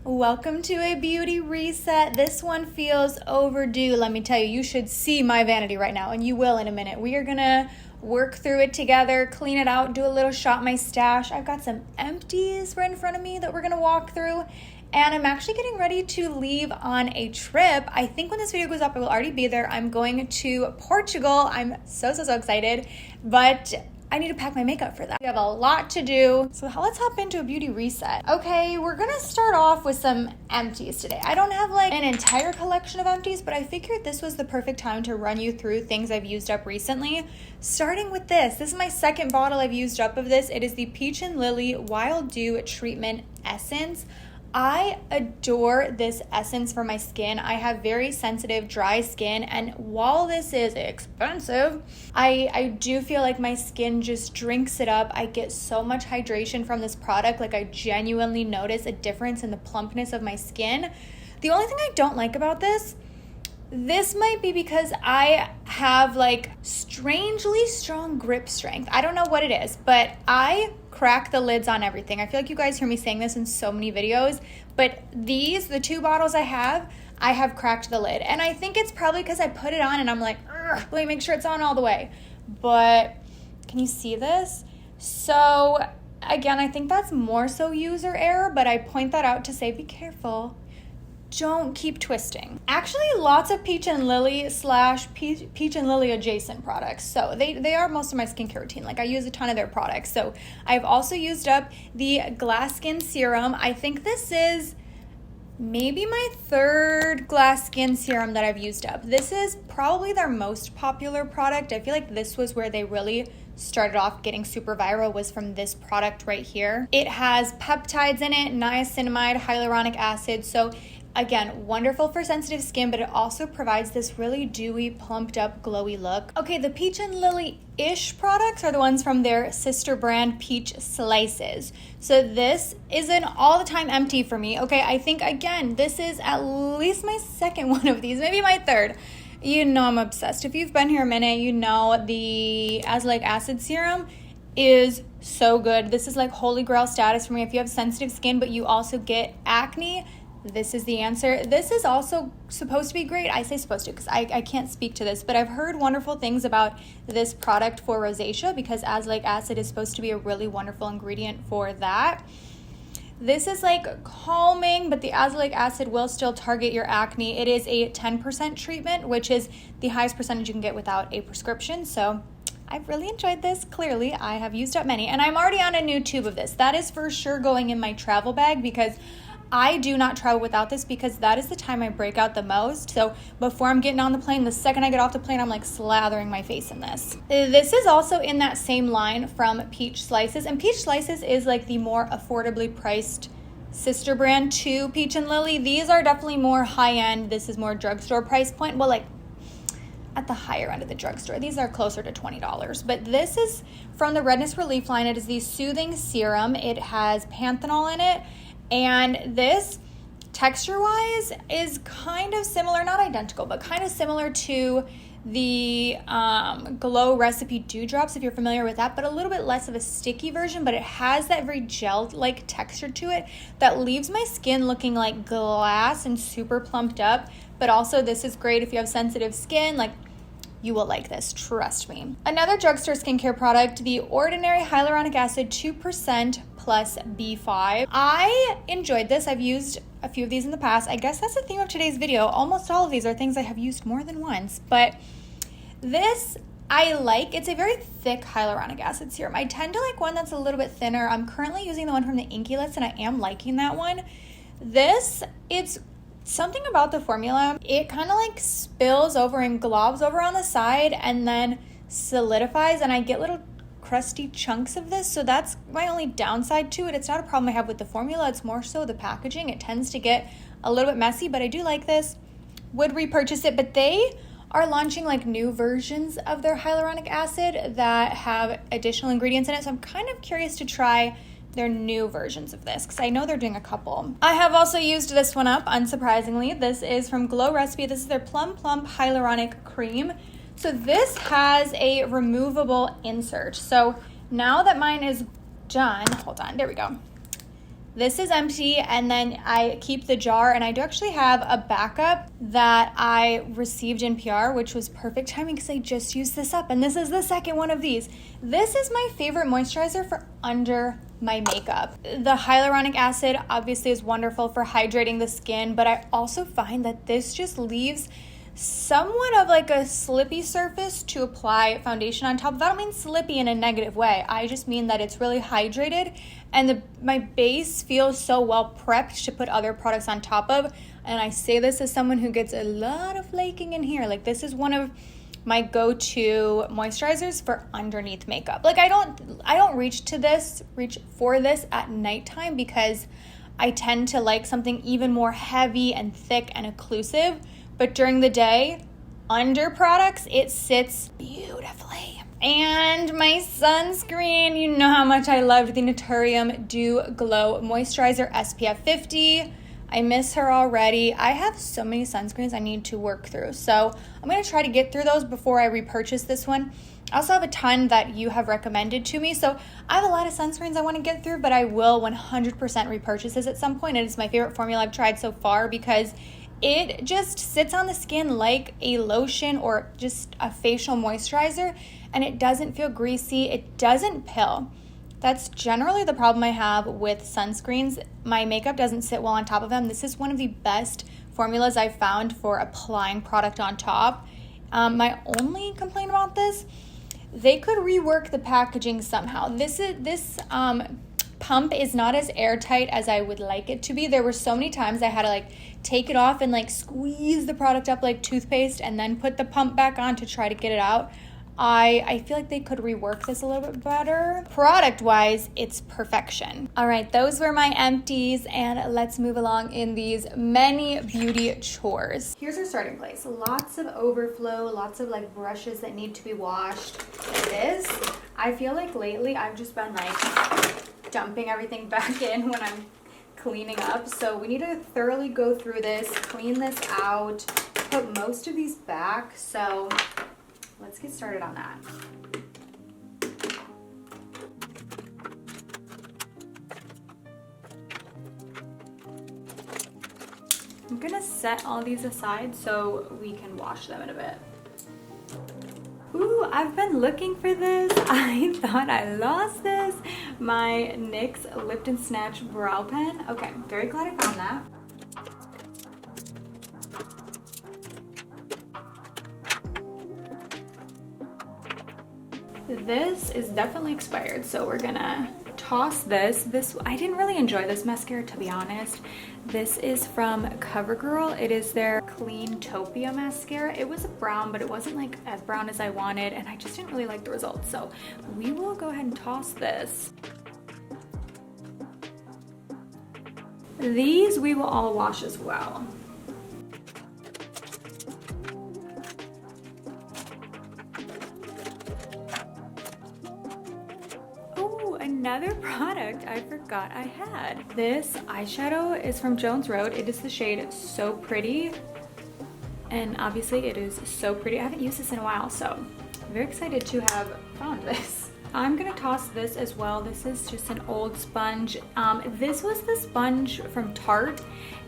Welcome to a beauty reset. This one feels overdue. Let me tell you, you should see my vanity right now, and you will in a minute. We are gonna work through it together, clean it out, do a little shop my stash. I've got some empties right in front of me that we're gonna walk through, and I'm actually getting ready to leave on a trip. I think when this video goes up, I will already be there. I'm going to Portugal. I'm so excited, but I need to pack my makeup for that. We have a lot to do, so let's hop into a beauty reset. Okay, we're gonna start off with some empties today. I don't have like an entire collection of empties, but I figured this was the perfect time to run you through things I've used up recently. Starting with this. This is my second bottle I've used up of this. It is the Peach and Lily Wild Dew Treatment Essence. I adore this essence for my skin. I have very sensitive, dry skin, and while this is expensive, I do feel like my skin just drinks it up. I get so much hydration from this product. Like, I genuinely notice a difference in the plumpness of my skin. The only thing I don't like about this might be because I have like strangely strong grip strength. I don't know what it is, but I crack the lids on everything. I feel like you guys hear me saying this in so many videos, but the two bottles I have cracked the lid. And I think it's probably because I put it on and I'm like, let me make sure it's on all the way. But can you see this? So again, I think that's more so user error, but I point that out to say, be careful. Don't keep twisting. Actually, lots of Peach and Lily / Peach and Lily adjacent products. So they are most of my skincare routine. Like, I use a ton of their products. So I've also used up the Glass Skin Serum. I think this is maybe my third Glass Skin Serum that I've used up. This is probably their most popular product. I feel like this was where they really started off getting super viral, was from this product right here. It has peptides in it, niacinamide, hyaluronic acid. So again, wonderful for sensitive skin, but it also provides this really dewy, plumped up, glowy look. Okay, the Peach and Lily-ish products are the ones from their sister brand, Peach Slices. So this is an all-the-time empty for me. Okay, I think, again, this is at least my second one of these, maybe my third. You know I'm obsessed. If you've been here a minute, you know the azelaic acid serum is so good. This is like holy grail status for me. If you have sensitive skin, but you also get acne, this is the answer. This is also supposed to be great. I say supposed to because I can't speak to this, but I've heard wonderful things about this product for rosacea because azelaic acid is supposed to be a really wonderful ingredient for that. This is like calming, but the azelaic acid will still target your acne. It is a 10% treatment, which is the highest percentage you can get without a prescription. So I've really enjoyed this. Clearly, I have used up many, and I'm already on a new tube of this. That is for sure going in my travel bag because I do not travel without this because that is the time I break out the most. So before I'm getting on the plane, the second I get off the plane, I'm like slathering my face in this. This is also in that same line from Peach Slices. And Peach Slices is like the more affordably priced sister brand to Peach and Lily. These are definitely more high-end. This is more drugstore price point. Well, like at the higher end of the drugstore. These are closer to $20. But this is from the Redness Relief line. It is the Soothing Serum. It has panthenol in it. And this, texture-wise, is kind of similar, not identical, but kind of similar to the Glow Recipe Dewdrops, if you're familiar with that, but a little bit less of a sticky version, but it has that very gel-like texture to it that leaves my skin looking like glass and super plumped up. But also, this is great if you have sensitive skin. Like, you will like this, trust me. Another drugstore skincare product, the Ordinary Hyaluronic Acid 2% plus B5. I enjoyed this. I've used a few of these in the past. I guess that's the theme of today's video. Almost all of these are things I have used more than once, but this I like. It's a very thick hyaluronic acid serum. I tend to like one that's a little bit thinner. I'm currently using the one from the Inky List, and I am liking that one. This, it's something about the formula. It kind of like spills over and globs over on the side and then solidifies, and I get little crusty chunks of this, so that's my only downside to it. It's not a problem I have with the formula, it's more so the packaging. It tends to get a little bit messy, but I do like this. Would repurchase it, but they are launching like new versions of their hyaluronic acid that have additional ingredients in it, so I'm kind of curious to try their new versions of this because I know they're doing a couple. I have also used this one up, unsurprisingly. This is from Glow Recipe. This is their Plum Plump Hyaluronic Cream. So this has a removable insert. So now that mine is done, hold on, there we go. This is empty, and then I keep the jar, and I do actually have a backup that I received in PR, which was perfect timing because I just used this up, and this is the second one of these. This is my favorite moisturizer for under my makeup. The hyaluronic acid obviously is wonderful for hydrating the skin, but I also find that this just leaves somewhat of like a slippy surface to apply foundation on top of. I don't mean slippy in a negative way. I just mean that it's really hydrated, and my base feels so well prepped to put other products on top of. And I say this as someone who gets a lot of flaking in here. Like, this is one of my go-to moisturizers for underneath makeup. Like, I don't reach for this at nighttime because I tend to like something even more heavy and thick and occlusive. But during the day, under products, it sits beautifully. And my sunscreen, you know how much I loved the Naturium Dew Glow Moisturizer SPF 50. I miss her already. I have so many sunscreens I need to work through. So I'm going to try to get through those before I repurchase this one. I also have a ton that you have recommended to me. So I have a lot of sunscreens I want to get through, but I will 100% repurchase this at some point. And it's my favorite formula I've tried so far because it just sits on the skin like a lotion or just a facial moisturizer, and it doesn't feel greasy. It doesn't pill. That's generally the problem I have with sunscreens. My makeup doesn't sit well on top of them. This is one of the best formulas I've found for applying product on top. My only complaint about this, they could rework the packaging somehow. This pump is not as airtight as I would like it to be. There were so many times I had to take it off and squeeze the product up like toothpaste and then put the pump back on to try to get it out. I feel like they could rework this a little bit better. Product-wise, it's perfection. All right, those were my empties, and let's move along in these many beauty chores. Here's our starting place. Lots of overflow, lots of brushes that need to be washed. This, I feel like lately I've just been dumping everything back in when I'm cleaning up. So we need to thoroughly go through this, clean this out, put most of these back. So let's get started on that. I'm gonna set all these aside so we can wash them in a bit. Ooh, I've been looking for this. I thought I lost this. My NYX Lift and Snatch brow pen. Okay, very glad I found that. This is definitely expired, so we're gonna toss this. I didn't really enjoy this mascara, to be honest. This is from CoverGirl. It is their Cleantopia mascara. It was a brown, but it wasn't as brown as I wanted, and I just didn't really like the results. So we will go ahead and toss this. These we will all wash as well. Another product I forgot I had. This eyeshadow is from Jones Road. It is the shade So Pretty, and obviously it is so pretty. I haven't used this in a while, so I'm very excited to have found this. I'm gonna toss this as well. This is just an old sponge. This was the sponge from Tarte,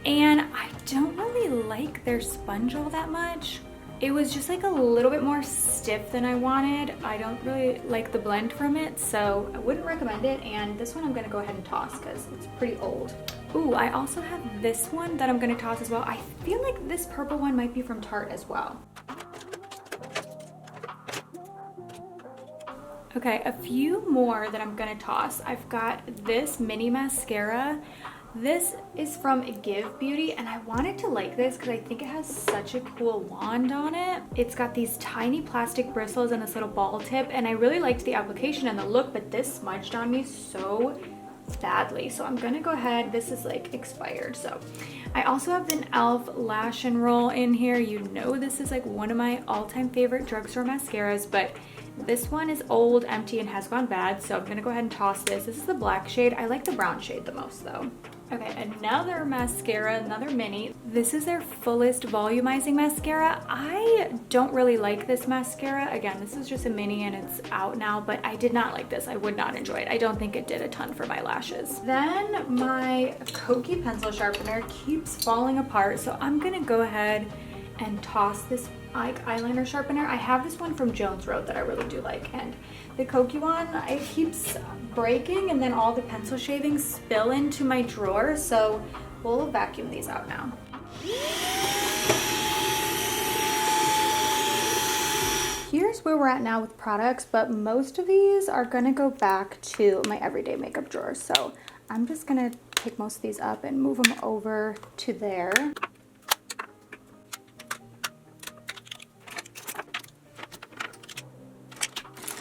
and I don't really like their sponge all that much. It was just a little bit more stiff than I wanted. I don't really like the blend from it, so I wouldn't recommend it. And this one I'm gonna go ahead and toss because it's pretty old. Ooh, I also have this one that I'm gonna toss as well. I feel like this purple one might be from Tarte as well. Okay, a few more that I'm gonna toss. I've got this mini mascara. This is from Give Beauty, and I wanted to like this because I think it has such a cool wand on it. It's got these tiny plastic bristles and this little ball tip, and I really liked the application and the look, but this smudged on me so badly. So I'm gonna go ahead, this is expired. So I also have an e.l.f. Lash and Roll in here. You know this is one of my all-time favorite drugstore mascaras, but this one is old, empty, and has gone bad, so I'm gonna go ahead and toss this. This is the black shade. I like the brown shade the most though. Okay, another mascara, another mini. This is their Fullest Volumizing Mascara. I don't really like this mascara. Again, this is just a mini and it's out now, but I did not like this. I would not enjoy it. I don't think it did a ton for my lashes. Then my Kokie pencil sharpener keeps falling apart, so I'm gonna go ahead and toss this eyeliner sharpener. I have this one from Jones Road that I really do like, and the Kokie one, it keeps breaking and then all the pencil shavings spill into my drawer, so we'll vacuum these out now. Here's where we're at now with products, but most of these are gonna go back to my everyday makeup drawer, so I'm just gonna pick most of these up and move them over to there.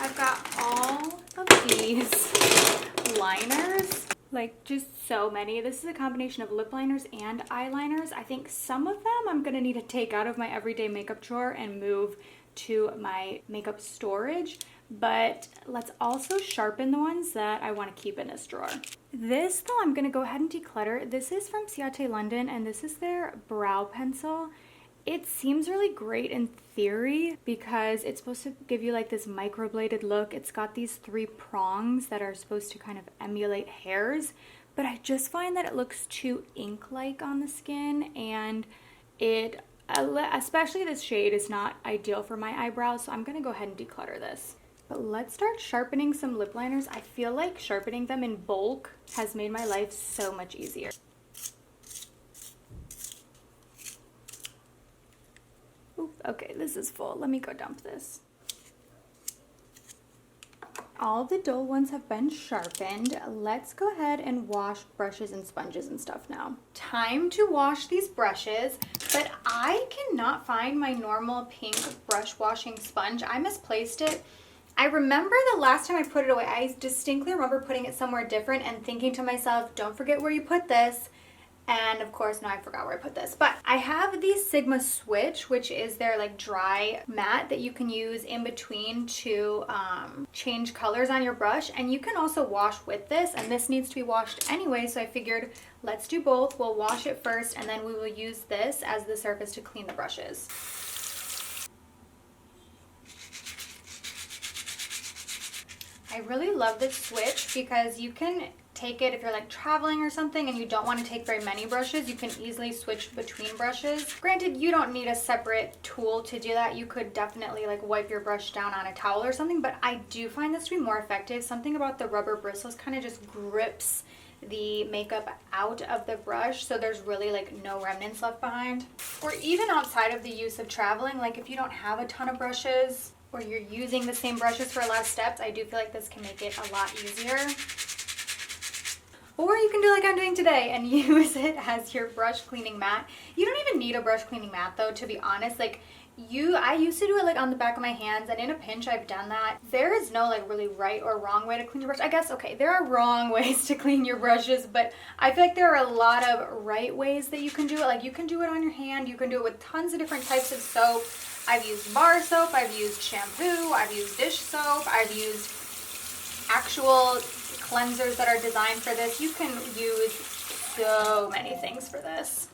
I've got all of these liners, like just so many. This is a combination of lip liners and eyeliners. I think some of them I'm gonna need to take out of my everyday makeup drawer and move to my makeup storage, but let's also sharpen the ones that I want to keep in this drawer. This though, I'm gonna go ahead and declutter. This is from Ciate London, and this is their brow pencil. It seems really great in theory because it's supposed to give you like this microbladed look. It's got these 3 prongs that are supposed to kind of emulate hairs, but I just find that it looks too ink-like on the skin, and it, especially this shade, is not ideal for my eyebrows, so I'm gonna go ahead and declutter this. But let's start sharpening some lip liners. I feel like sharpening them in bulk has made my life so much easier. Okay, this is full. Let me go dump this. All the dull ones have been sharpened. Let's go ahead and wash brushes and sponges and stuff now. Time to wash these brushes, but I cannot find my normal pink brush washing sponge. I misplaced it. I remember the last time I put it away, I distinctly remember putting it somewhere different and thinking to myself, don't forget where you put this. And of course, now I forgot where I put this. But I have the Sigma Switch, which is their like dry mat that you can use in between to change colors on your brush. And you can also wash with this, and this needs to be washed anyway. So I figured let's do both. We'll wash it first, and then we will use this as the surface to clean the brushes. I really love this switch because you can take it if you're like traveling or something and you don't want to take very many brushes. You can easily switch between brushes. Granted, you don't need a separate tool to do that. You could definitely like wipe your brush down on a towel or something, but I do find this to be more effective. Something about the rubber bristles kind of just grips the makeup out of the brush, so there's really like no remnants left behind. Or even outside of the use of traveling, like if you don't have a ton of brushes or you're using the same brushes for less steps, I do feel like this can make it a lot easier. Or you can do like I'm doing today and use it as your brush cleaning mat. You don't even need a brush cleaning mat though, to be honest. Like I used to do it like on the back of my hands, and in a pinch I've done that. There is no like really right or wrong way to clean your brush. I guess, okay, there are wrong ways to clean your brushes, but I feel like there are a lot of right ways that you can do it. Like you can do it on your hand, you can do it with tons of different types of soap. I've used bar soap, I've used shampoo, I've used dish soap, I've used actual cleansers that are designed for this. You can use so many things for this.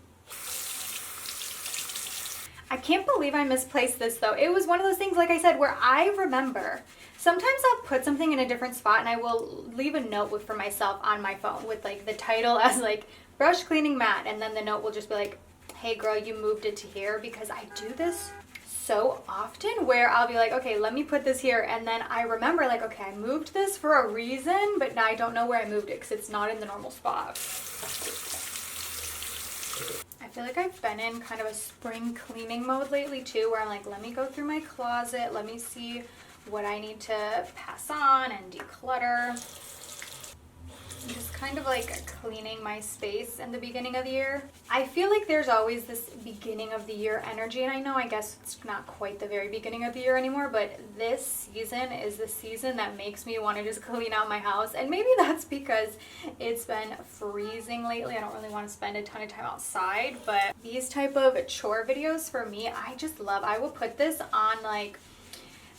I can't believe I misplaced this though. It was one of those things, like I said, where I remember sometimes I'll put something in a different spot and I will leave a note for myself on my phone with like the title as like brush cleaning mat, and then the note will just be like, hey girl, you moved it to here, because I do this so often where I'll be like, okay, let me put this here, and then I remember like, okay, I moved this for a reason, but now I don't know where I moved it because it's not in the normal spot. I feel like I've been in kind of a spring cleaning mode lately too, where I'm like, let me go through my closet, let me see what I need to pass on and declutter. I'm just kind of like cleaning my space in the beginning of the year. I feel like there's always this beginning of the year energy, and I know I guess it's not quite the very beginning of the year anymore, but this season is the season that makes me want to just clean out my house. And maybe that's because it's been freezing lately. I don't really want to spend a ton of time outside, but these type of chore videos for me, I just love. I will put this on like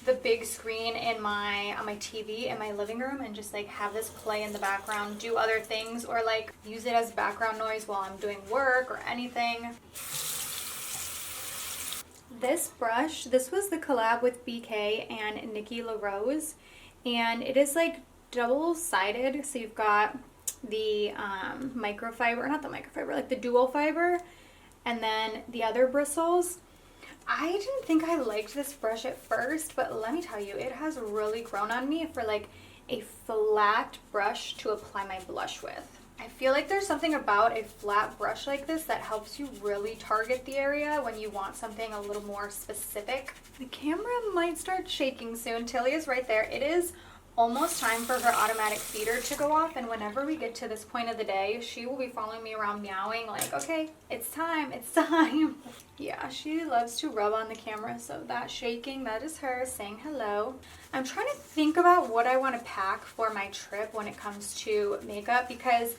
the big screen in on my TV in my living room and just like have this play in the background, do other things, or like use it as background noise while I'm doing work or anything. This brush, this was the collab with BK and Nikki LaRose, and it is like double-sided, so you've got the microfiber, not the microfiber, like the dual fiber, and then the other bristles. I didn't think I liked this brush at first, but let me tell you, it has really grown on me for like a flat brush to apply my blush with. I feel like there's something about a flat brush like this that helps you really target the area when you want something a little more specific. The camera might start shaking soon. Tilly is right there. It is almost time for her automatic feeder to go off, and whenever we get to this point of the day, she will be following me around meowing like, okay, it's time, it's time. Yeah, she loves to rub on the camera, so that shaking, that is her saying hello. I'm trying to think about what I want to pack for my trip when it comes to makeup, because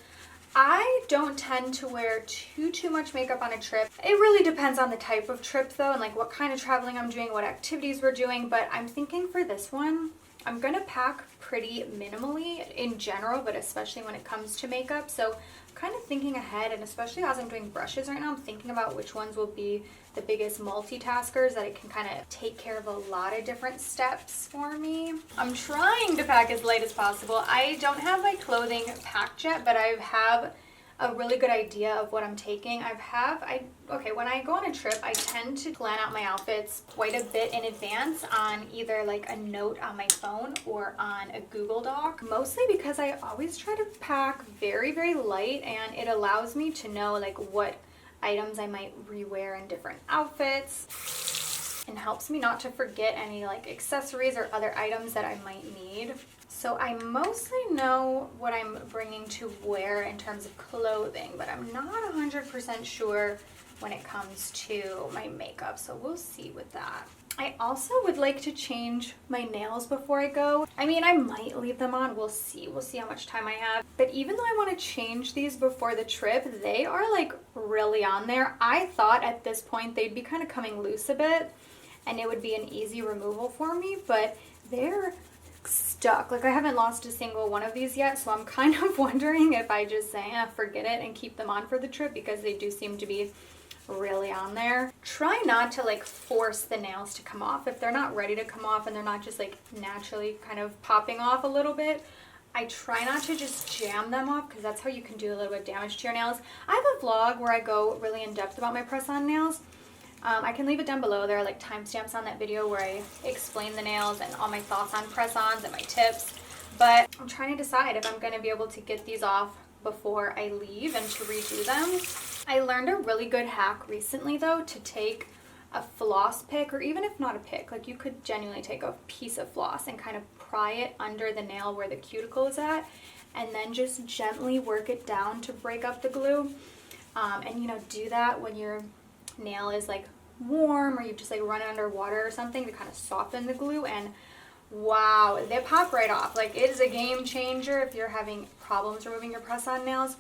I don't tend to wear too much makeup on a trip. It really depends on the type of trip though, and like what kind of traveling I'm doing, what activities we're doing, but I'm thinking for this one, I'm gonna pack pretty minimally in general, but especially when it comes to makeup. So I'm kind of thinking ahead, and especially as I'm doing brushes right now, I'm thinking about which ones will be the biggest multitaskers that it can kind of take care of a lot of different steps for me. I'm trying to pack as light as possible. I don't have my clothing packed yet, but I have a really good idea of what I'm taking. Okay, when I go on a trip, I tend to plan out my outfits quite a bit in advance on either like a note on my phone or on a Google Doc, mostly because I always try to pack very, very light, and it allows me to know like what items I might rewear in different outfits, and helps me not to forget any like accessories or other items that I might need. So I mostly know what I'm bringing to wear in terms of clothing, but I'm not 100% sure when it comes to my makeup, so we'll see with that. I also would like to change my nails before I go. I mean, I might leave them on, we'll see how much time I have. But even though I want to change these before the trip, they are like really on there. I thought at this point they'd be kind of coming loose a bit and it would be an easy removal for me, but they're stuck. Like I haven't lost a single one of these yet, so I'm kind of wondering if I just say forget it and keep them on for the trip, because they do seem to be really on there. Try not to like force the nails to come off. If they're not ready to come off and they're not just like naturally kind of popping off a little bit, I try not to just jam them off, because that's how you can do a little bit of damage to your nails. I have a vlog where I go really in depth about my press-on nails. I can leave it down below. There are like timestamps on that video where I explain the nails and all my thoughts on press-ons and my tips. But I'm trying to decide if I'm going to be able to get these off before I leave and to redo them. I learned a really good hack recently though, to take a floss pick, or even if not a pick, like you could genuinely take a piece of floss and kind of pry it under the nail where the cuticle is at, and then just gently work it down to break up the glue. And you know, do that when your nail is like warm, or you just like run it under water or something to kind of soften the glue, and wow, they pop right off. Like it is a game changer if you're having problems removing your press-on nails.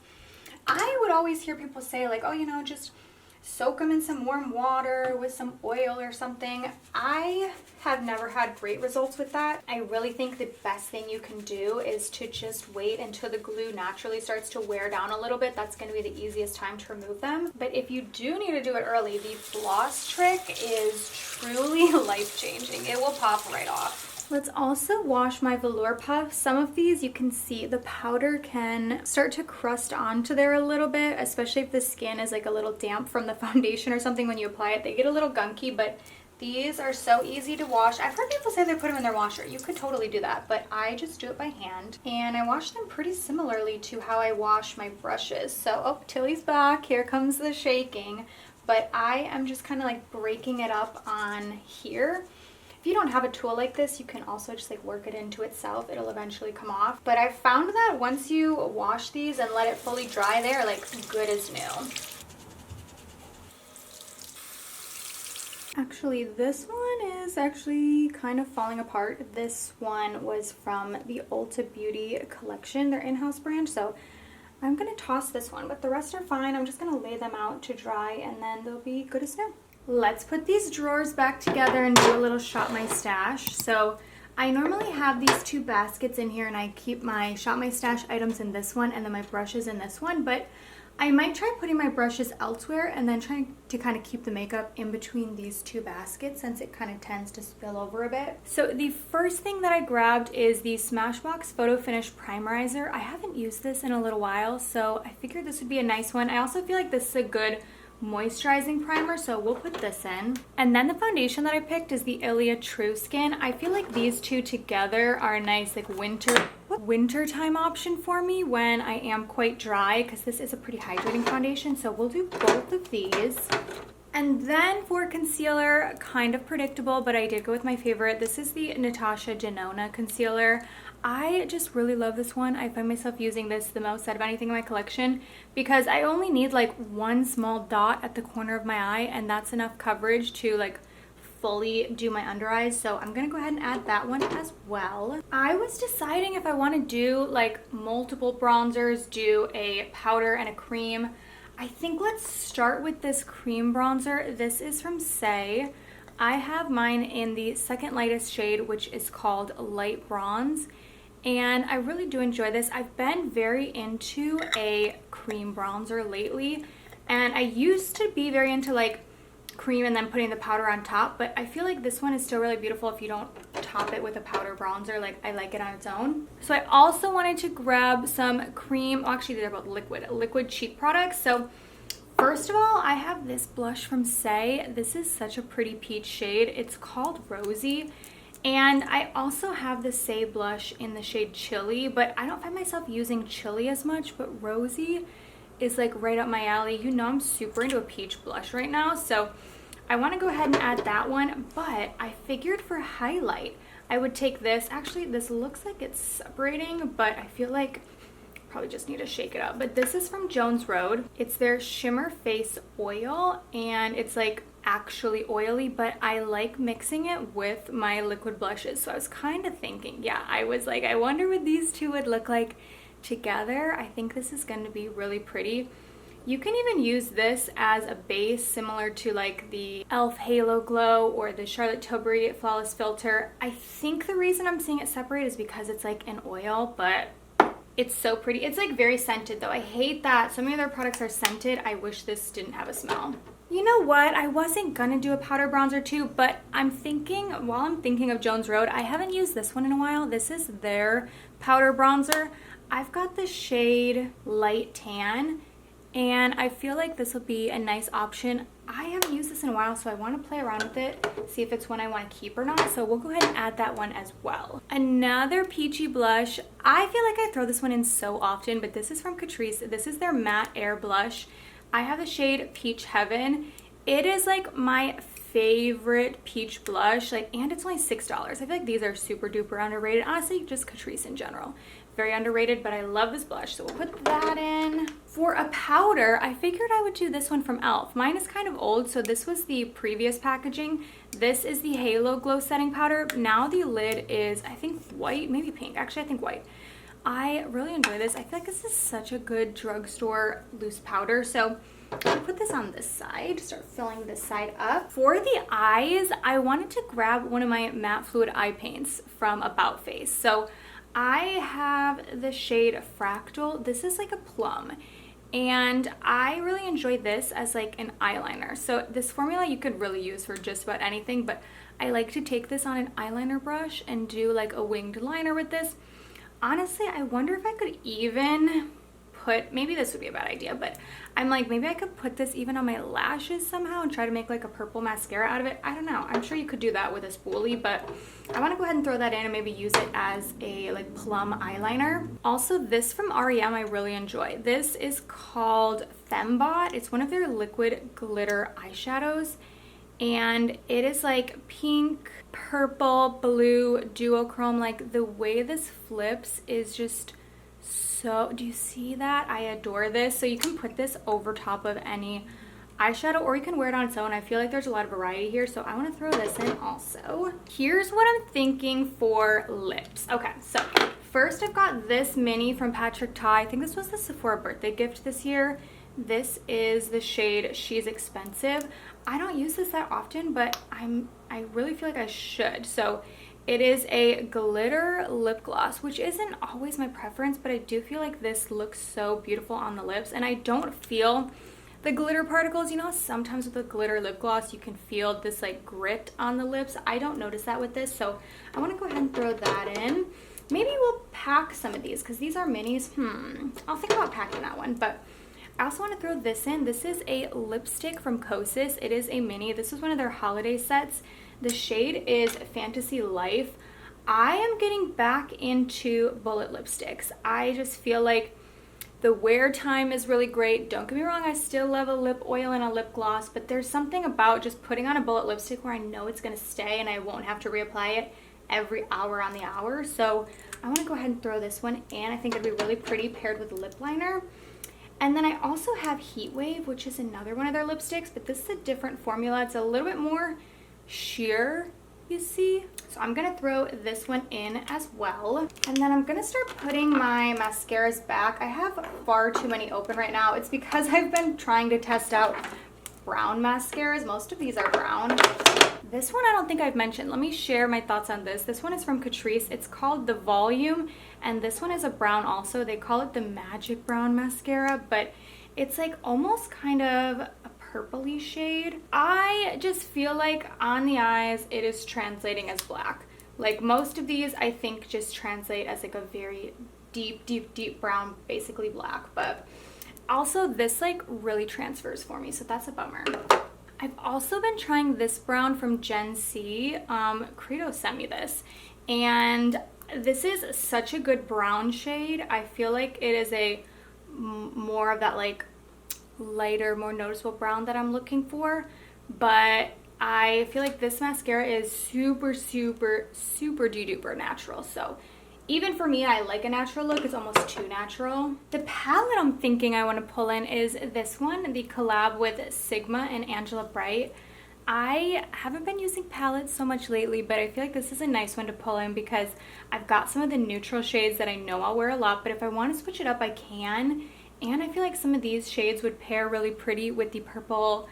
I would always hear people say like, oh, you know, just soak them in some warm water with some oil or something. I have never had great results with that. I really think the best thing you can do is to just wait until the glue naturally starts to wear down a little bit. That's going to be the easiest time to remove them. But if you do need to do it early, the floss trick is truly life-changing. It will pop right off. Let's also wash my velour puffs. Some of these you can see the powder can start to crust onto there a little bit, especially if the skin is like a little damp from the foundation or something when you apply it. They get a little gunky, but these are so easy to wash. I've heard people say they put them in their washer. You could totally do that, but I just do it by hand. And I wash them pretty similarly to how I wash my brushes. So, oh, Tilly's back. Here comes the shaking. But I am just kind of like breaking it up on here. If you don't have a tool like this, you can also just like work it into itself. It'll eventually come off. But I found that once you wash these and let it fully dry, they're like good as new. Actually, this one is actually kind of falling apart. This one was from the Ulta Beauty collection, their in-house brand. So I'm going to toss this one, but the rest are fine. I'm just going to lay them out to dry and then they'll be good as new. Let's put these drawers back together and do a little shop my stash. So I normally have these two baskets in here and I keep my shop my stash items in this one and then my brushes in this one, but I might try putting my brushes elsewhere and then trying to kind of keep the makeup in between these two baskets since it kind of tends to spill over a bit. So the first thing that I grabbed is the Smashbox Photo Finish Primerizer. I haven't used this in a little while, so I figured this would be a nice one. I also feel like this is a good moisturizing primer, so we'll put this in. And then the foundation that I picked is the Ilia True Skin. I feel like these two together are a nice like wintertime option for me when I am quite dry, because this is a pretty hydrating foundation, so we'll do both of these. And then for concealer, kind of predictable, but I did go with my favorite. This is the Natasha Denona concealer. I just really love this one. I find myself using this the most out of anything in my collection because I only need like one small dot at the corner of my eye and that's enough coverage to like fully do my under eyes. So I'm gonna go ahead and add that one as well. I was deciding if I want to do like multiple bronzers, do a powder and a cream. I think let's start with this cream bronzer. This is from Say. I have mine in the second lightest shade, which is called Light Bronze. And I really do enjoy this. I've been very into a cream bronzer lately. And I used to be very into like cream and then putting the powder on top. But I feel like this one is still really beautiful if you don't top it with a powder bronzer. Like I like it on its own. So I also wanted to grab some cream. Well, actually they're both liquid cheek products. So first of all, I have this blush from Say. This is such a pretty peach shade. It's called Rosy. And I also have the Say blush in the shade Chili, but I don't find myself using Chili as much, but Rosy is like right up my alley. You know I'm super into a peach blush right now, so I want to go ahead and add that one, but I figured for highlight, I would take this. Actually, this looks like it's separating, but I feel like probably just need to shake it up. But this is from Jones Road. It's their Shimmer Face Oil, and it's like actually oily, but I like mixing it with my liquid blushes. So I was kind of thinking, yeah, I was like, I wonder what these two would look like together. I think this is going to be really pretty. You can even use this as a base similar to like the e.l.f. Halo Glow or the Charlotte Tilbury Flawless Filter. I think the reason I'm seeing it separate is because it's like an oil, but it's so pretty. It's like very scented though. I hate that so many of their products are scented. I wish this didn't have a smell. You know what? I wasn't gonna do a powder bronzer too, but I'm thinking, while I'm thinking of Jones Road, I haven't used this one in a while. This is their powder bronzer. I've got the shade Light Tan, and I feel like this will be a nice option. I haven't used this in a while, so I want to play around with it, see if it's one I want to keep or not. So we'll go ahead and add that one as well. Another peachy blush. I feel like I throw this one in so often, but this is from Catrice. This is their Matte Air Blush. I have the shade Peach Heaven. It is like my favorite peach blush, like, and it's only $6. I feel like these are super duper underrated. Honestly, just Catrice in general. Very underrated, but I love this blush, so we'll put that in. For a powder, I figured I would do this one from e.l.f. Mine is kind of old, so this was the previous packaging. This is the Halo Glow Setting Powder. Now the lid is, I think, white, maybe pink. Actually, I think white. I really enjoy this. I feel like this is such a good drugstore loose powder, so I'll put this on this side, start filling this side up. For the eyes, I wanted to grab one of my matte fluid eye paints from About Face. So I have the shade Fractal. This is like a plum, and I really enjoy this as like an eyeliner. So this formula you could really use for just about anything, but I like to take this on an eyeliner brush and do like a winged liner with this. Honestly, I wonder if I could even put, maybe this would be a bad idea, but I'm like, maybe I could put this even on my lashes somehow and try to make like a purple mascara out of it. I don't know. I'm sure you could do that with a spoolie, but I want to go ahead and throw that in and maybe use it as a like plum eyeliner. Also, this from REM I really enjoy. This is called Fembot. It's one of their liquid glitter eyeshadows, and it is like pink, purple, blue, duochrome. Like the way this flips is just so, do you see that? I adore this. So you can put this over top of any eyeshadow, or you can wear it on its own. I feel like there's a lot of variety here, so I want to throw this in also. Here's what I'm thinking for lips. Okay, so first I've got this mini from Patrick Ta. I think this was the Sephora birthday gift this year. This is the shade She's Expensive. I don't use this that often, but I really feel like I should. So it is a glitter lip gloss, which isn't always my preference, but I do feel like this looks so beautiful on the lips, and I don't feel the glitter particles. You know, sometimes with a glitter lip gloss you can feel this like grit on the lips. I don't notice that with this, so I want to go ahead and throw that in. Maybe we'll pack some of these because these are minis. I'll think about packing that one, but I also want to throw this in. This is a lipstick from Kosas. It is a mini. This is one of their holiday sets. The shade is Fantasy Life. I am getting back into bullet lipsticks. I just feel like the wear time is really great. Don't get me wrong, I still love a lip oil and a lip gloss, but there's something about just putting on a bullet lipstick where I know it's going to stay and I won't have to reapply it every hour on the hour. So I want to go ahead and throw this one in. I think it'd be really pretty paired with lip liner. And then I also have Heat Wave, which is another one of their lipsticks, but this is a different formula. It's a little bit more sheer, you see. So I'm gonna throw this one in as well. And then I'm gonna start putting my mascaras back. I have far too many open right now. It's because I've been trying to test out brown mascaras. Most of these are brown. This one I don't think I've mentioned. Let me share my thoughts on this. This one is from Catrice. It's called The Volume, and this one is a brown also. They call it the Magic Brown Mascara, but it's like almost kind of a purpley shade. I just feel like on the eyes it is translating as black. Like most of these I think just translate as like a very deep brown, basically black, but also this like really transfers for me, so that's a bummer. I've also been trying this brown from Gen C. Credo sent me this, and this is such a good brown shade. I feel like it is a more of that like lighter, more noticeable brown that I'm looking for, but I feel like this mascara is super duper natural. So even for me, I like a natural look. It's almost too natural. The palette I'm thinking I want to pull in is this one, the collab with Sigma and Angela Bright. I haven't been using palettes so much lately, but I feel like this is a nice one to pull in because I've got some of the neutral shades that I know I'll wear a lot, but if I want to switch it up, I can. And I feel like some of these shades would pair really pretty with the purple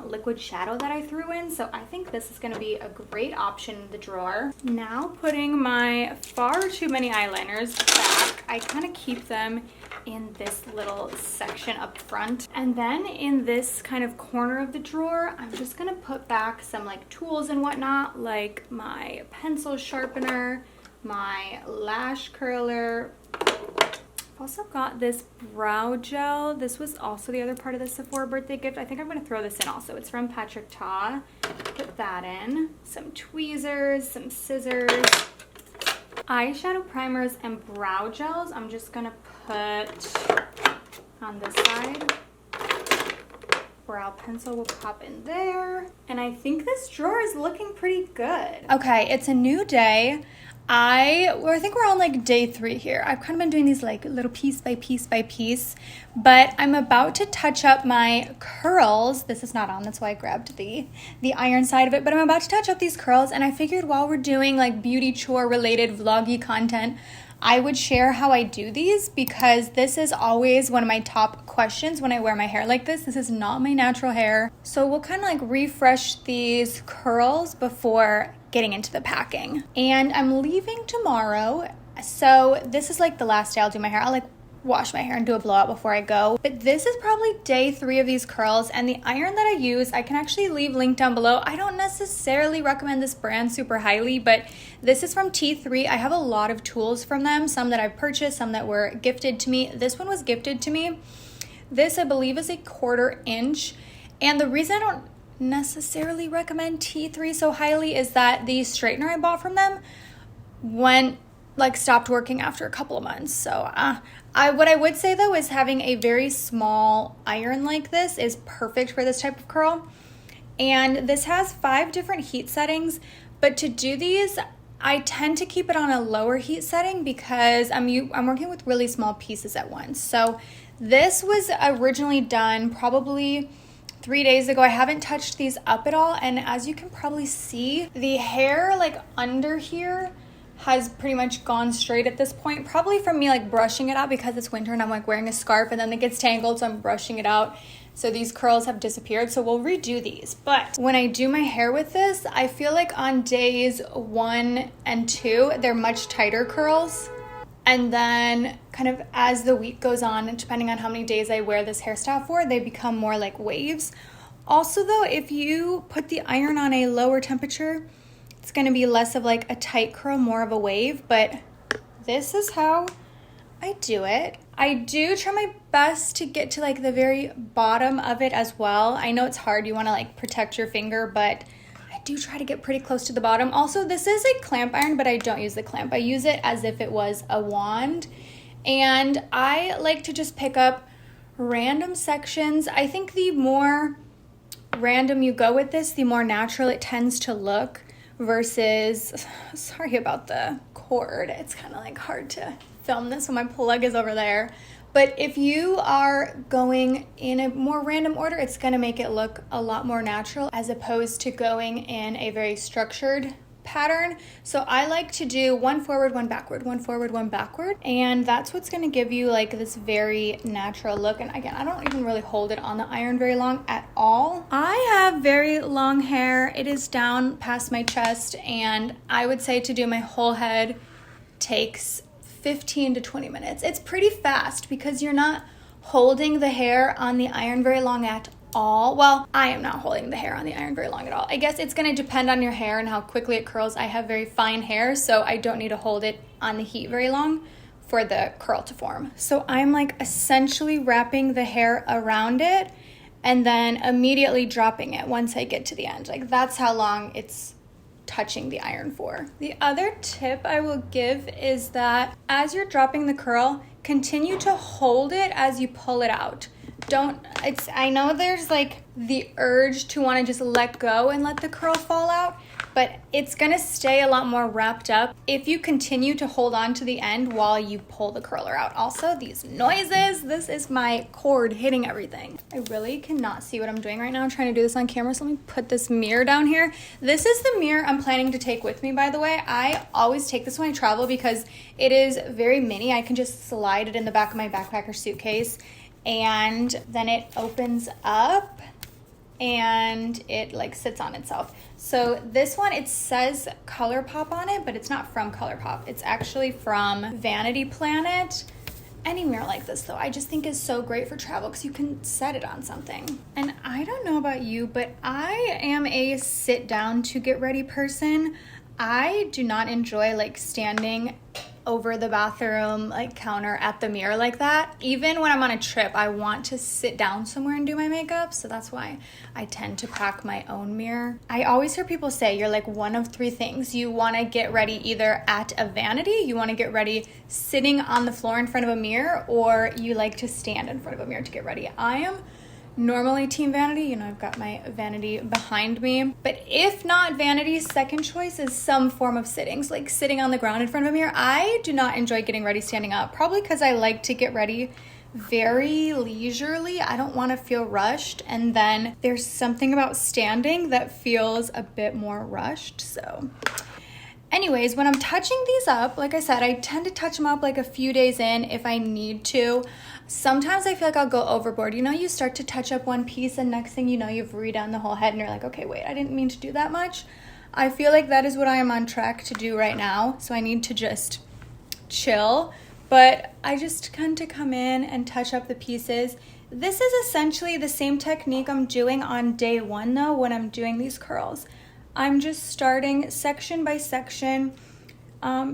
liquid shadow that I threw in, so I think this is going to be a great option in the drawer. Now putting my far too many eyeliners back. I kind of keep them in this little section up front, and then in this kind of corner of the drawer I'm just going to put back some like tools and whatnot, like my pencil sharpener, my lash curler. I've also got this brow gel. This was also the other part of the Sephora birthday gift. I think I'm going to throw this in also. It's from Patrick Ta. Put that in. Some tweezers, some scissors, eyeshadow primers, and brow gels. I'm just going to put on this side. Brow pencil will pop in there. And I think this drawer is looking pretty good. Okay, it's a new day. I think we're on like day 3 here. I've kind of been doing these like little piece by piece by piece, but I'm about to touch up my curls. This is not on, that's why I grabbed the iron side of it, but I'm about to touch up these curls, and I figured while we're doing like beauty chore related vloggy content, I would share how I do these, because this is always one of my top questions when I wear my hair like this. This is not my natural hair. So we'll kind of like refresh these curls before getting into the packing. And I'm leaving tomorrow, so this is like the last day I'll do my hair. I'll like wash my hair and do a blowout before I go. But this is probably day 3 of these curls, and the iron that I use, I can actually leave linked down below. I don't necessarily recommend this brand super highly, but this is from T3. I have a lot of tools from them, some that I've purchased, some that were gifted to me. This one was gifted to me. This I believe is a 1/4 inch, and the reason I don't necessarily recommend T3 so highly is that the straightener I bought from them stopped working after a couple of months. So what I would say though is having a very small iron like this is perfect for this type of curl. And this has 5 different heat settings, but to do these I tend to keep it on a lower heat setting because I'm working with really small pieces at once. So this was originally done probably 3 days ago. I haven't touched these up at all, and as you can probably see, the hair like under here has pretty much gone straight at this point, probably from me like brushing it out because it's winter and I'm like wearing a scarf and then it gets tangled, so I'm brushing it out. So these curls have disappeared, so we'll redo these. But when I do my hair with this, I feel like on days 1 and 2, they're much tighter curls. And then kind of as the week goes on, and depending on how many days I wear this hairstyle for, they become more like waves. Also though, if you put the iron on a lower temperature, it's gonna be less of like a tight curl, more of a wave, but this is how I do it. I do try my best to get to like the very bottom of it as well. I know it's hard, you wanna like protect your finger, but I do try to get pretty close to the bottom. Also, this is a clamp iron, but I don't use the clamp. I use it as if it was a wand. And I like to just pick up random sections. I think the more random you go with this, the more natural it tends to look versus, sorry about the cord. It's kind of like hard to film this when my plug is over there. But if you are going in a more random order, it's gonna make it look a lot more natural as opposed to going in a very structured pattern. So I like to do 1 forward, 1 backward, 1 forward, 1 backward. And that's what's gonna give you like this very natural look. And again, I don't even really hold it on the iron very long at all. I have very long hair. It is down past my chest, and I would say to do my whole head takes 15 to 20 minutes. It's pretty fast because you're not holding the hair on the iron very long at all. Well, I am not holding the hair on the iron very long at all. I guess it's going to depend on your hair and how quickly it curls. I have very fine hair, so I don't need to hold it on the heat very long for the curl to form. So I'm like essentially wrapping the hair around it and then immediately dropping it once I get to the end. Like that's how long it's touching the iron for. The other tip I will give is that as you're dropping the curl, continue to hold it as you pull it out. I know there's like the urge to want to just let go and let the curl fall out, but it's gonna stay a lot more wrapped up if you continue to hold on to the end while you pull the curler out. Also, these noises, this is my cord hitting everything. I really cannot see what I'm doing right now. I'm trying to do this on camera, so let me put this mirror down here. This is the mirror I'm planning to take with me, by the way. I always take this when I travel because it is very mini. I can just slide it in the back of my backpack or suitcase, and then it opens up and it like sits on itself. So this one, it says ColourPop on it, but it's not from ColourPop. It's actually from Vanity Planet. Any mirror like this though, I just think is so great for travel because you can set it on something. And I don't know about you, but I am a sit down to get ready person. I do not enjoy like standing over the bathroom like counter at the mirror like that. Even when I'm on a trip, I want to sit down somewhere and do my makeup, so that's why I tend to pack my own mirror. I always hear people say you're like one of 3 things. You want to get ready either at a vanity, you want to get ready sitting on the floor in front of a mirror, or you like to stand in front of a mirror to get ready. I am normally team vanity, you know, I've got my vanity behind me, but if not vanity, second choice is some form of sittings, like sitting on the ground in front of a mirror. I do not enjoy getting ready standing up, probably because I like to get ready very leisurely. I don't want to feel rushed, and then there's something about standing that feels a bit more rushed. So anyways, when I'm touching these up, like I said, I tend to touch them up like a few days in if I need to. Sometimes I feel like I'll go overboard. You know, you start to touch up one piece and next thing you know, you've redone the whole head and you're like, okay, wait, I didn't mean to do that much. I feel like that is what I am on track to do right now. So I need to just chill, but I just tend to come in and touch up the pieces. This is essentially the same technique I'm doing on day 1 though, when I'm doing these curls. I'm just starting section by section,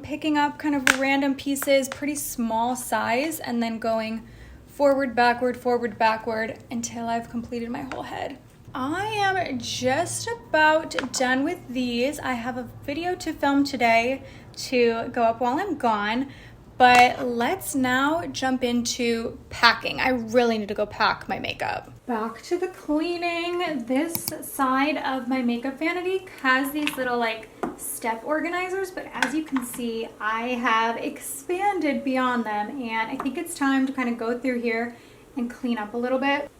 picking up kind of random pieces, pretty small size, and then going forward, backward until I've completed my whole head. I am just about done with these. I have a video to film today to go up while I'm gone, but let's now jump into packing. I really need to go pack my makeup. Back to the cleaning. This side of my makeup vanity has these little like step organizers, but as you can see, I have expanded beyond them, and I think it's time to kind of go through here and clean up a little bit.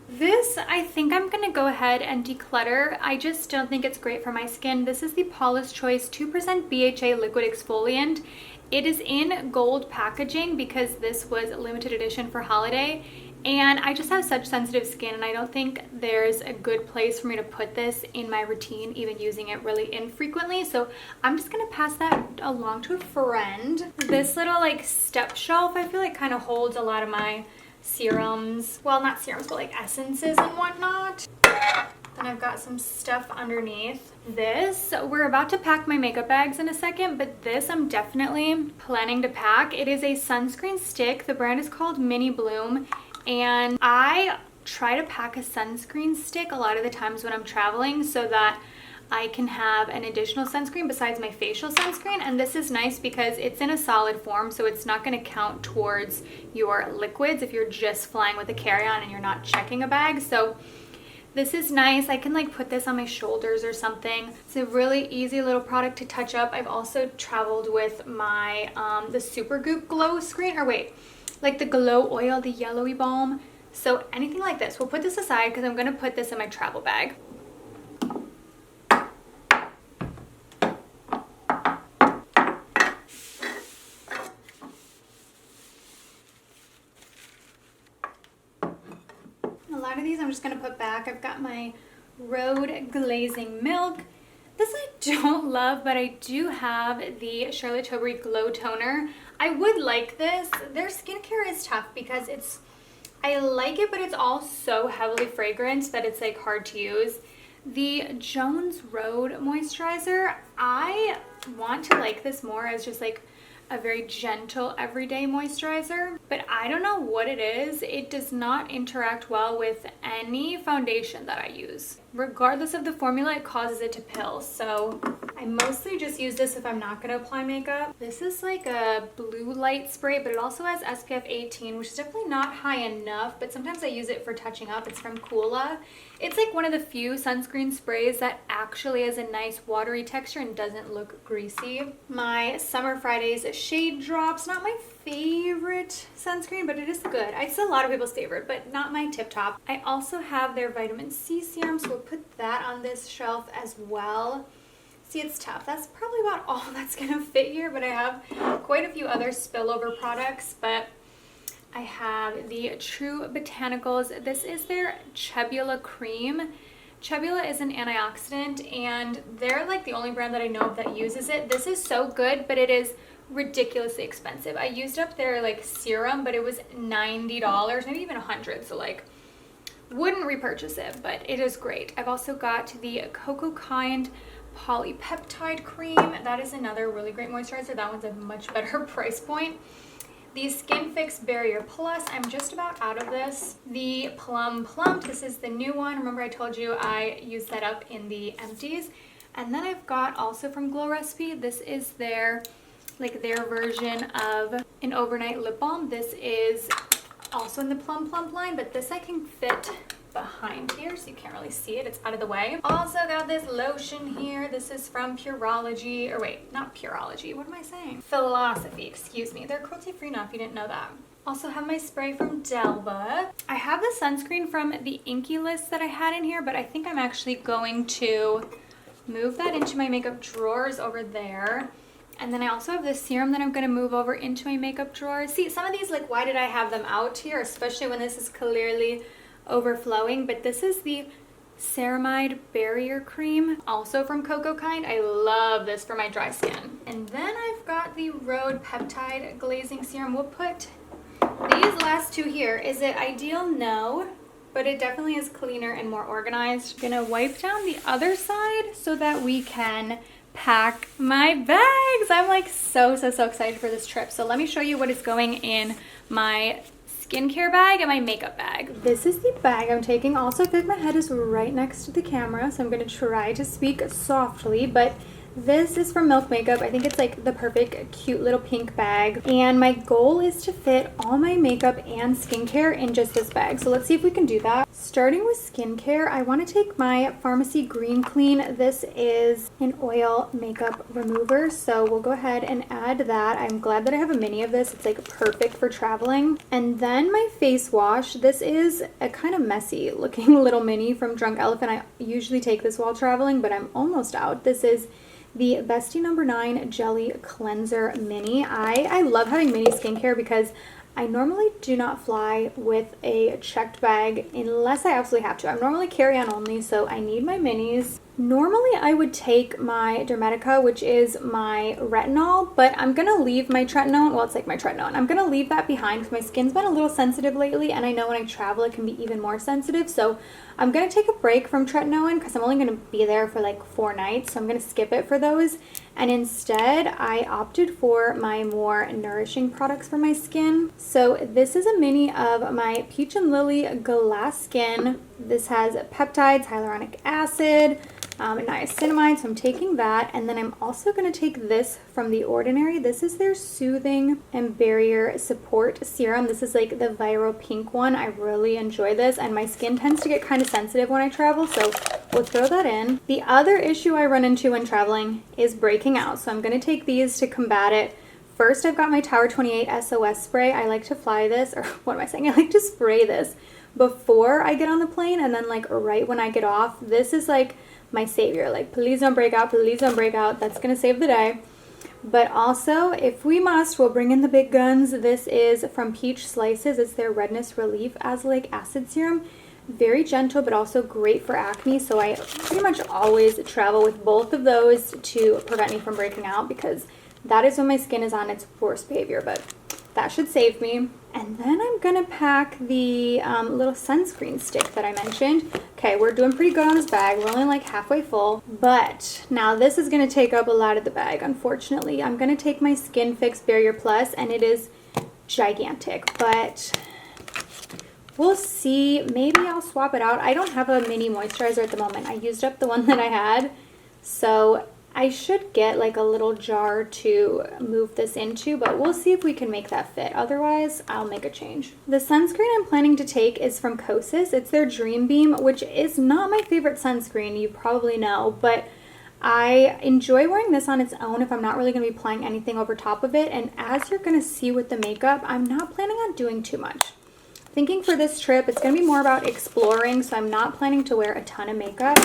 This this, I think I'm gonna go ahead and declutter. I just don't think it's great for my skin. This is the Paula's Choice 2% BHA liquid exfoliant. It is in gold packaging because this was limited edition for holiday. And I just have such sensitive skin, and I don't think there's a good place for me to put this in my routine, even using it really infrequently. So I'm just gonna pass that along to a friend. This little like step shelf, I feel like kind of holds a lot of my serums. Well, not serums, but like essences and whatnot. Then I've got some stuff underneath this. We're about to pack my makeup bags in a second, but this I'm definitely planning to pack. It is a sunscreen stick. The brand is called Mini Bloom. And I try to pack a sunscreen stick a lot of the times when I'm traveling so that I can have an additional sunscreen besides my facial sunscreen. And this is nice because it's in a solid form, so it's not going to count towards your liquids if you're just flying with a carry-on and you're not checking a bag. So this is nice. I can like put this on my shoulders or something. It's a really easy little product to touch up. I've also traveled with my the Supergoop Glow Screen, or wait, like the Glow Oil, the yellowy balm. So anything like this. We'll put this aside because I'm gonna put this in my travel bag. A lot of these I'm just gonna put back. I've got my Rhode Glazing Milk. This I don't love, but I do have the Charlotte Tilbury Glow Toner. I would like this. Their skincare is tough because I like it, but it's all so heavily fragrant that it's like hard to use. The Jones Road Moisturizer, I want to like this more as just like a very gentle everyday moisturizer, but I don't know what it is. It does not interact well with any foundation that I use. Regardless of the formula, it causes it to pill. So I mostly just use this if I'm not going to apply makeup. This is like a blue light spray, but it also has SPF 18, which is definitely not high enough, but sometimes I use it for touching up. It's from Coola. It's like one of the few sunscreen sprays that actually has a nice watery texture and doesn't look greasy. My Summer Fridays Shade Drops, not my favorite sunscreen, but it is good. It's a lot of people's favorite, but not my tip top. I also have their vitamin C serum, so we'll put that on this shelf as well. See, it's tough. That's probably about all that's gonna fit here, but I have quite a few other spillover products. But I have the True Botanicals. This is their Chebula cream. Chebula is an antioxidant, and they're like the only brand that I know of that uses it. This is so good, but it is ridiculously expensive. I used up their like serum, but it was $90, maybe even $100. So like, wouldn't repurchase it, but it is great. I've also got the Cocoa Kind Polypeptide Cream. That is another really great moisturizer. That one's a much better price point. The Skin Fix Barrier Plus, I'm just about out of this. The Plum Plump, this is the new one. Remember I told you I used that up in the empties. And then I've got also from Glow Recipe, this is their version of an overnight lip balm. This is also in the Plum Plump line, but this I can fit behind here so you can't really see it. It's out of the way. Also got this lotion here. This is from Pureology, or wait, not Pureology. What am I saying? Philosophy, excuse me. They're cruelty-free now if you didn't know that. Also have my spray from Delva. I have the sunscreen from the Inky List that I had in here, but I think I'm actually going to move that into my makeup drawers over there. And then I also have this serum that I'm going to move over into my makeup drawer. See, some of these, like, why did I have them out here? Especially when this is clearly overflowing. But this is the Ceramide Barrier Cream, also from Cocoa Kind. I love this for my dry skin. And then I've got the Rhode Peptide Glazing Serum. We'll put these last two here. Is it ideal? No. But it definitely is cleaner and more organized. I'm going to wipe down the other side so that we can pack my bags. I'm like so excited for this trip. So let me show you what is going in my skincare bag and my makeup bag. This is the bag I'm taking. Also, I feel like my head is right next to the camera, so I'm going to try to speak softly, but This is from Milk Makeup. I think it's like the perfect cute little pink bag. And my goal is to fit all my makeup and skincare in just this bag. So let's see if we can do that. Starting with skincare, I want to take my Pharmacy Green Clean. This is an oil makeup remover. So we'll go ahead and add that. I'm glad that I have a mini of this. It's like perfect for traveling. And then my face wash. This is a kind of messy looking little mini from Drunk Elephant. I usually take this while traveling, but I'm almost out. This is the Bestie No. 9 Jelly Cleanser Mini. I love having mini skincare because I normally do not fly with a checked bag unless I absolutely have to. I'm normally carry-on only, so I need my minis. Normally I would take my Dermatica, which is my retinol, but I'm going to leave my tretinoin. Well, it's like my tretinoin. I'm going to leave that behind because my skin's been a little sensitive lately, and I know when I travel it can be even more sensitive. So I'm going to take a break from tretinoin because I'm only going to be there for like 4 nights. So I'm going to skip it for those. And instead, I opted for my more nourishing products for my skin. So this is a mini of my Peach and Lily Glass Skin. This has peptides, hyaluronic acid, niacinamide, so I'm taking that. And then I'm also going to take this from The Ordinary. This is their Soothing and Barrier Support Serum. This is like the viral pink one. I really enjoy this, and my skin tends to get kind of sensitive when I travel, so we'll throw that in. The other issue I run into when traveling is breaking out, so I'm going to take these to combat it. First, I've got my Tower 28 SOS spray. I like to fly this, or what am I saying? I like to spray this before I get on the plane, and then like right when I get off. This is like my savior. Like, please don't break out, please don't break out. That's gonna save the day. But also, if we must, we'll bring in the big guns. This is from Peach Slices. It's their Redness Relief Azelaic Acid Serum. Very gentle, but also great for acne. So I pretty much always travel with both of those to prevent me from breaking out, because that is when my skin is on its worst behavior, but that should save me. And then I'm gonna pack the little sunscreen stick that I mentioned. Okay, we're doing pretty good on this bag. We're only like halfway full, but now this is gonna take up a lot of the bag, unfortunately. I'm gonna take my Skin Fix Barrier Plus, and it is gigantic, but we'll see. Maybe I'll swap it out. I don't have a mini moisturizer at the moment. I used up the one that I had, so I should get like a little jar to move this into, but we'll see if we can make that fit. Otherwise, I'll make a change. The sunscreen I'm planning to take is from Kosas. It's their Dream Beam, which is not my favorite sunscreen, you probably know, but I enjoy wearing this on its own if I'm not really going to be applying anything over top of it. And as you're going to see with the makeup, I'm not planning on doing too much. Thinking for this trip, it's going to be more about exploring, so I'm not planning to wear a ton of makeup.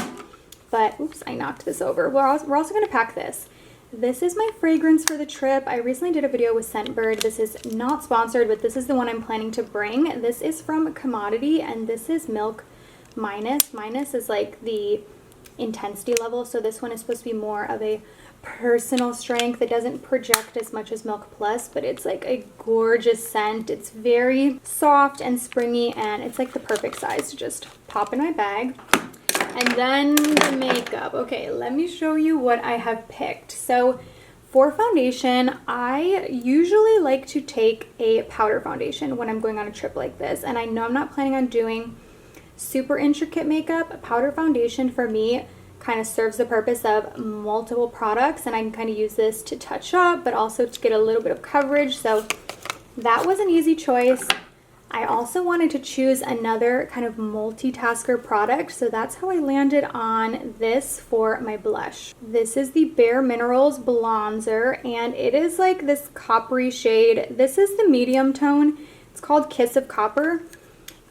But, oops, I knocked this over. We're also going to pack this. This is my fragrance for the trip. I recently did a video with Scentbird. This is not sponsored, but this is the one I'm planning to bring. This is from Commodity, and this is Milk Minus. Minus is like the intensity level, so this one is supposed to be more of a personal strength. It doesn't project as much as Milk Plus, but it's like a gorgeous scent. It's very soft and springy, and it's like the perfect size to just pop in my bag. And then the makeup. Okay, let me show you what I have picked. So for foundation, I usually like to take a powder foundation when I'm going on a trip like this. And I know I'm not planning on doing super intricate makeup. Powder foundation for me kind of serves the purpose of multiple products, and I can kind of use this to touch up, but also to get a little bit of coverage. So that was an easy choice. I also wanted to choose another kind of multitasker product, so that's how I landed on this for my blush. This is the Bare Minerals Bronzer, and it is like this coppery shade. This is the medium tone. It's called Kiss of Copper,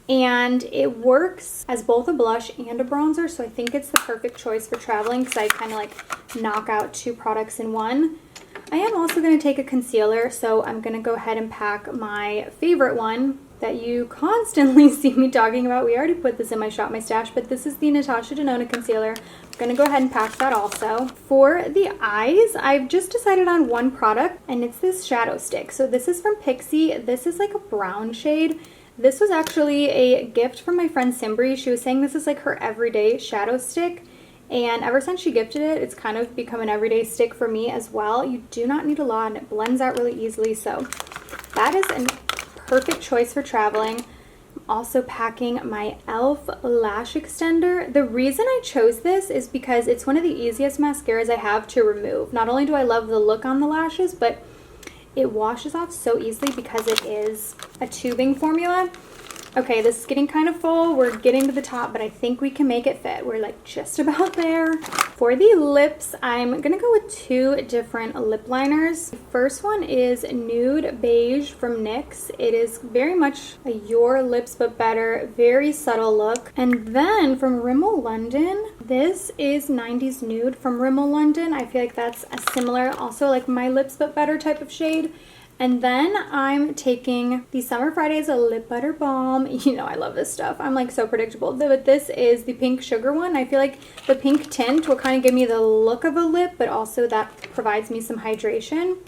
and it works as both a blush and a bronzer, so I think it's the perfect choice for traveling because I kind of like knock out 2 products in one. I am also going to take a concealer, so I'm going to go ahead and pack my favorite one that you constantly see me talking about. We already put this in my Shop My Stash, but this is the Natasha Denona concealer. I'm going to go ahead and pack that also. For the eyes, I've just decided on one product, and it's this shadow stick. So this is from Pixie. This is like a brown shade. This was actually a gift from my friend Simbri. She was saying this is like her everyday shadow stick, and ever since she gifted it, it's kind of become an everyday stick for me as well. You do not need a lot, and it blends out really easily, so that is a perfect choice for traveling. Also packing my e.l.f. lash extender. The reason I chose this is because it's one of the easiest mascaras I have to remove. Not only do I love the look on the lashes, but it washes off so easily because it is a tubing formula. Okay, this is getting kind of full. We're getting to the top, but I think we can make it fit. We're like just about there. For the lips, I'm gonna go with 2 different lip liners. The first one is Nude Beige from NYX. It is very much a Your Lips But Better, very subtle look. And then from Rimmel London, this is 90s Nude from Rimmel London. I feel like that's a similar, also like My Lips But Better type of shade. And then I'm taking the Summer Fridays Lip Butter Balm. You know I love this stuff. I'm like so predictable. But this is the pink sugar one. I feel like the pink tint will kind of give me the look of a lip, but also that provides me some hydration.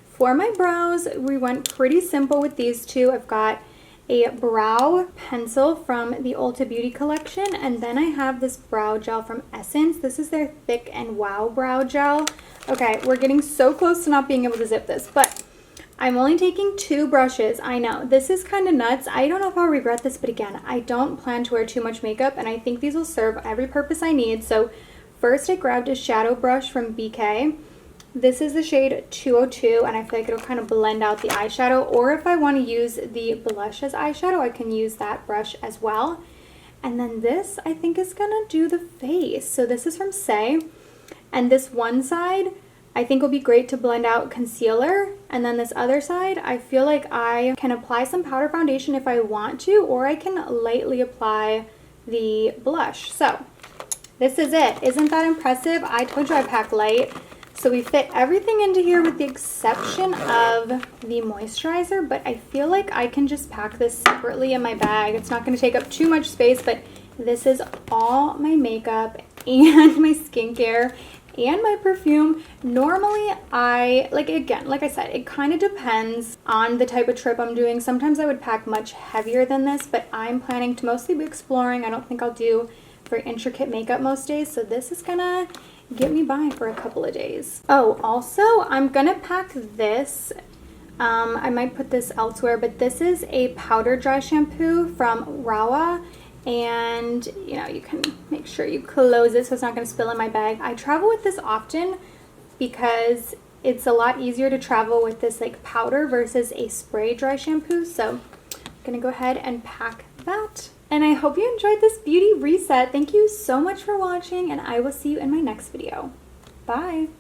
For my brows, we went pretty simple with these two. I've got a brow pencil from the Ulta Beauty collection, and then I have this brow gel from Essence. This is their Thick and Wow brow gel. Okay, we're getting so close to not being able to zip this, but I'm only taking 2 brushes. I know, this is kind of nuts. I don't know if I'll regret this, but again, I don't plan to wear too much makeup, and I think these will serve every purpose I need. So first I grabbed a shadow brush from BK. This is the shade 202, and I feel like it'll kind of blend out the eyeshadow, or if I want to use the blush as eyeshadow, I can use that brush as well. And then this, I think, is gonna do the face. So this is from Say, and this one side I think will be great to blend out concealer, and then this other side I feel like I can apply some powder foundation if I want to, or I can lightly apply the blush. So this is it. Isn't that impressive? I told you I pack light. So we fit everything into here with the exception of the moisturizer, but I feel like I can just pack this separately in my bag. It's not going to take up too much space, but this is all my makeup and my skincare and my perfume. Normally like I said, it kind of depends on the type of trip I'm doing. Sometimes I would pack much heavier than this, but I'm planning to mostly be exploring. I don't think I'll do very intricate makeup most days, so this is gonna get me by for a couple of days. Oh, also, I'm gonna pack this. I might put this elsewhere, but this is a powder dry shampoo from Rawa. And you know, you can make sure you close it so it's not going to spill in my bag. I travel with this often because it's a lot easier to travel with this like powder versus a spray dry shampoo. So I'm going to go ahead and pack that. And I hope you enjoyed this beauty reset. Thank you so much for watching, and I will see you in my next video. Bye.